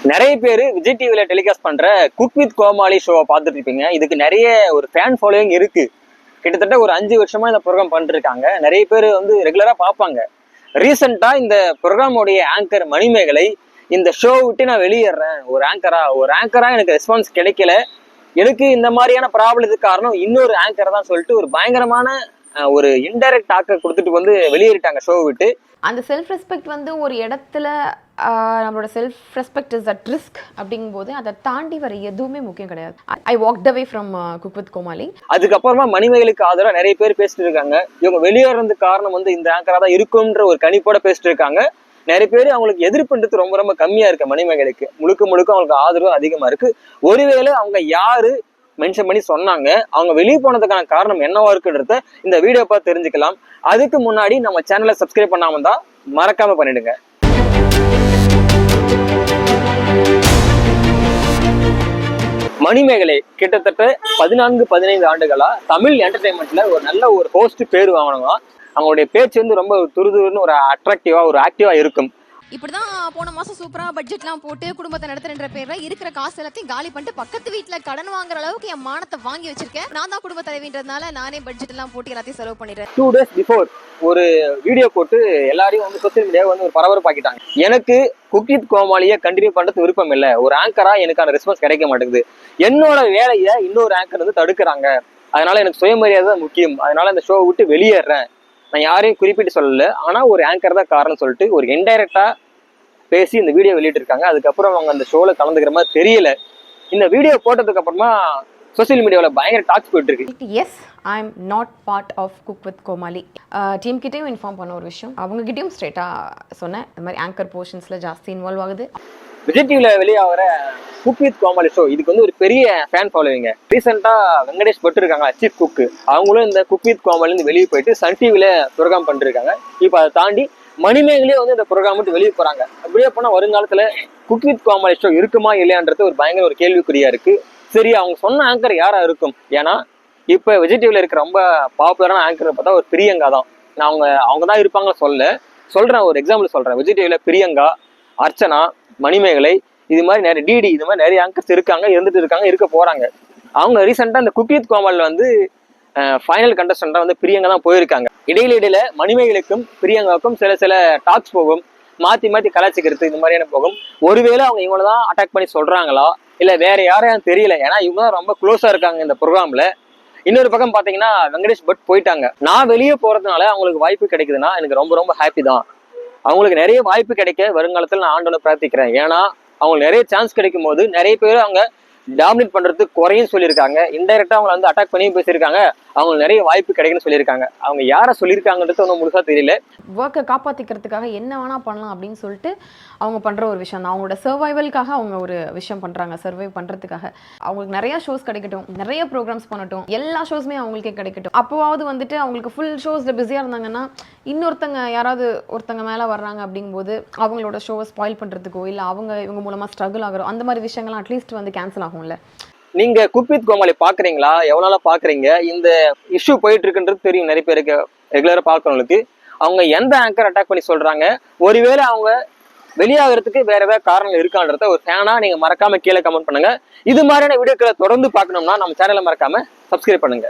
நிறைய பேர் விஜய் டிவில டெலிகாஸ்ட் பண்ற குக் வித் கோமாளி ஷோவை பார்த்துட்டு இருப்பீங்க. இதுக்கு நிறைய ஒரு ஃபேன் ஃபாலோவிங் இருக்கு. கிட்டத்தட்ட ஒரு 5 வருஷமா இந்த ப்ரோக்ராம் பண்ணிருக்காங்க. நிறைய பேர் வந்து ரெகுலரா பார்ப்பாங்க. ரீசெண்டா இந்த ப்ரோக்ராமோடைய ஆங்கர் மணிமேகலை இந்த ஷோ விட்டு நான் வெளியேறேன், ஒரு ஆங்கரா எனக்கு ரெஸ்பான்ஸ் கிடைக்கல, எனக்கு இந்த மாதிரியான ப்ராப்ளத்துக்கு காரணம் இன்னொரு ஆங்கர் தான் சொல்லிட்டு ஒரு பயங்கரமான ஒரு இன்டைரக்ட் டாக்க கொடுத்துட்டு வந்து வெளியேறிட்டாங்க ஷோ விட்டு. அந்த செல்ஃப் ரெஸ்பெக்ட் வந்து ஒரு இடத்துல நம்மளோட self respect is at risk அப்படிங்கும்போது அதை தாண்டி வர எதுவுமே முக்கியம் கிடையாது. I walked away from cook with Comali. அதுக்கப்புறமா மணிமேகலுக்கு ஆதரவா நிறைய பேர் பேசிட்டு இருக்காங்க. இவங்க வெளியேறதுக்கு காரணம் வந்து இந்த ஆங்கரா தான் இருக்கும்ன்ற ஒரு கணிப்போட பேசிட்டு இருக்காங்க. நிறைய பேர் அவங்களுக்கு எதிர்ப்புன்றது ரொம்ப ரொம்ப கம்மியா இருக்கு. மணிமேகலுக்கு முழுக்க அவங்களுக்கு ஆதரவு அதிகமா இருக்கு. ஒருவேளை அவங்க யாரு மென்ஷன் பண்ணி சொன்னாங்க, அவங்க வெளியே போனதுக்கான காரணம் என்னவா இருக்குன்றத இந்த வீடியோ பார்த்து தெரிஞ்சுக்கலாம். அதுக்கு முன்னாடி நம்ம சேனலை சப்ஸ்கிரைப் பண்ணாம தான் மறக்காம பண்ணிடுங்க. மணிமேகலை கிட்டத்தட்ட 14-15 ஆண்டுகளா தமிழ் என்டர்டைன்மெண்ட்ல ஒரு நல்ல ஒரு ஹோஸ்ட் பேர் வாங்கினவங்க. அவங்களுடைய பேச்சு வந்து ரொம்ப துருதுருன்னு ஒரு அட்ராக்டிவா ஒரு ஆக்டிவா இருக்கும். இப்படிதான் போன மாசம் சூப்பரா பட்ஜெட்லாம் போட்டு குடும்பத்தை நடத்துற பேர்ல இருக்கிற காசு எல்லாத்தையும் காலி பண்ணிட்டு பக்கத்து வீட்டுல கடன் வாங்குற அளவுக்கு என் மானத்தை வாங்கி வச்சிருக்கேன். நான் தான் குடும்ப தலைவின்றதுனால நானே பட்ஜெட் எல்லாம் போட்டு எல்லாத்தையும் செலவு பண்ணிடுறேன். 2 days பிஃபோர் ஒரு வீடியோ போட்டு எல்லாரையும் வந்து சோசியல் மீடியாவை வந்து ஒரு பரபரப்பாக்கிட்டாங்க. எனக்கு குக் வித் கோமாளியை கண்டினியூ பண்றது விருப்பம் இல்லை, ஒரு ஆங்கரா எனக்கான ரெஸ்பான்ஸ் கிடைக்க மாட்டேங்குது, என்னோட வேலையை இன்னொரு ஆங்கர் வந்து தடுக்கிறாங்க, அதனால எனக்கு சுயமரியாதை தான் முக்கியம், அதனால இந்த ஷோ விட்டு வெளியேறேன், நான் யாரையும் குறிப்பிட்டு சொல்லல, ஆனா ஒரு ஆங்கர் தான் காரணம் சொல்லிட்டு ஒரு இன்டைரக்டா பேசி இந்த வீடியோ வெளியிட்டு இருக்காங்க. அதுக்கப்புறம் அவங்க அந்த ஷோல கலந்துக்கிற மாதிரி தெரியல. இந்த வீடியோ போட்டதுக்கு அப்புறமா சோசியல் மீடியாவில் பயங்கர டாக்ஸ் போயிட்டு இருக்கு. Yes, I am not part of Cook with Comali. Team கிட்டையும் இன்ஃபார்ம் பண்ண ஒரு விஷயம், அவங்க கிட்டையும் ஸ்ட்ரெயிட்டா சொன்னேன், இந்த மாதிரி ஆங்கர் போர்ஷன்ஸ்ல ஜாஸ்தி இன்வால்வ் ஆகுது. விஜய் டிவில வெளியாகிற குக் வித் கோமாளி ஷோ இதுக்கு வந்து ஒரு பெரிய ஃபேன் ஃபாலோவிங்க. ரீசெண்டா வெங்கடேஷ் பட்டு இருக்காங்க சீஃப் குக், அவங்களும் இந்த குக் வித் கோமாளிந்து வெளியே போயிட்டு சன் டிவில ப்ரோக்ராம் பண்ணிருக்காங்க. இப்போ அதை தாண்டி மணிமேகலையே வந்து இந்த ப்ரோக்ராம் விட்டு வெளியே போறாங்க. அப்படியே போனா வருங்காலத்துல குக் வித் கோமாளி ஷோ இருக்குமா இல்லையான்றது ஒரு பயங்கர ஒரு கேள்விக்குறியா இருக்கு. சரி, அவங்க சொன்ன ஆங்கர் யாரா இருக்கும்? ஏன்னா இப்ப விஜய் டிவில இருக்கிற ரொம்ப பாப்புலரான ஆங்கர் பார்த்தா ஒரு பிரியங்கா தான். நான் அவங்க தான் இருப்பாங்கன்னு சொல்றேன். ஒரு எக்ஸாம்பிள் சொல்றேன். விஜய் டிவில பிரியங்கா, அர்ச்சனா, மணிமேகலை, இது மாதிரி நிறைய டிடி, இது மாதிரி நிறைய ஆங்கர்ஸ் இருந்துட்டு இருக்காங்க, இருக்க போறாங்க. அவங்க ரீசெண்டா இந்த குக் வித் கோமாளில வந்து ஃபைனல் கண்டஸ்டண்டா வந்து பிரியங்கா தான் போயிருக்காங்க. இடையில மணிமேகலுக்கும் பிரியங்காவுக்கும் சில டாக்ஸ் போகும், மாத்தி கலாச்சிக்கிறது, இந்த மாதிரியான போகும். ஒருவேளை அவங்க இவங்கள தான் அட்டாக் பண்ணி சொல்றாங்களா இல்ல வேற யாரையும் தெரியல. ஏன்னா இவங்க தான் ரொம்ப க்ளோஸா இருக்காங்க இந்த ப்ரோக்ராம்ல. இன்னொரு பக்கம் பாத்தீங்கன்னா வெங்கடேஷ் பட் போயிட்டாங்க. நான் வெளியே போறதுனால அவங்களுக்கு வாய்ப்பு கிடைக்குதுன்னா எனக்கு ரொம்ப ரொம்ப ஹாப்பி தான். அவங்களுக்கு நிறைய வாய்ப்பு கிடைக்க வருங்காலத்தில் நான் ஆண்டவனை பிரார்த்திக்கிறேன். ஏன்னா அவங்களுக்கு நிறைய சான்ஸ் கிடைக்கும் போது நிறைய பேர் அவங்க டாமினேட் பண்றதுக்கு குறையும் சொல்லியிருக்காங்க. இன்டைரக்டா அவங்களை வந்து அட்டாக் பண்ணி பேசியிருக்காங்க. அவங்களுக்கு நிறைய வாய்ப்பு கிடைக்குன்னு சொல்லியிருக்காங்க. அவங்க யாரை சொல்லியிருக்காங்கன்றது ஒன்றும் முழுசா தெரியல. ஒர்க்கை காப்பாத்திக்கிறதுக்காக என்ன வேணா பண்ணலாம் அப்படின்னு சொல்லிட்டு அவங்க பண்ற ஒரு விஷயம் தான். அவங்களோட சர்வைவல்காக அவங்க ஒரு விஷயம் பண்றாங்க. சர்வைவ் பண்றதுக்காக அவங்களுக்கு நிறைய ஷோஸ் கிடைக்கட்டும், நிறைய ப்ரோக்ராம்ஸ் பண்ணட்டும், எல்லா ஷோஸுமே அவங்களுக்கே கிடைக்கட்டும். அப்போவாவது வந்துட்டு அவங்களுக்கு ஃபுல் ஷோஸ்ல பிஸியா இருந்தாங்கன்னா இன்னொருத்தங்க யாராவது ஒருத்தங்க மேல வர்றாங்க அப்படிங்கும்போது அவங்களோட ஷோவை ஸ்பாயில் பண்றதுக்கோ இல்ல இவங்க மூலமா ஸ்ட்ரகிள் ஆகிறோம், அந்த மாதிரி விஷயங்கள்லாம் அட்லீஸ்ட் வந்து கேன்சல் ஆகும்ல. நீங்க குக் வித் கோமாளி பாக்குறீங்களா? எவ்வளவு நாளா பாக்குறீங்க? இந்த இஷ்யூ போயிட்டு இருக்குன்றது தெரியும் நிறைய பேருக்கு, ரெகுலரா பாக்குறவங்களுக்கு. அவங்க எந்த ஆங்கர் அட்டாக் பண்ணி சொல்றாங்க, ஒருவேளை அவங்க வெளியாகிறதுக்கு வேற ஏதாவது காரணங்கள் இருக்கான்றத ஒரு ஃபேனா நீங்க மறக்காம கீழே கமெண்ட் பண்ணுங்க. இது மாதிரியான வீடியோக்களை தொடர்ந்து பார்க்கணும்னா நம்ம சேனலை மறக்காம சப்ஸ்கிரைப் பண்ணுங்க.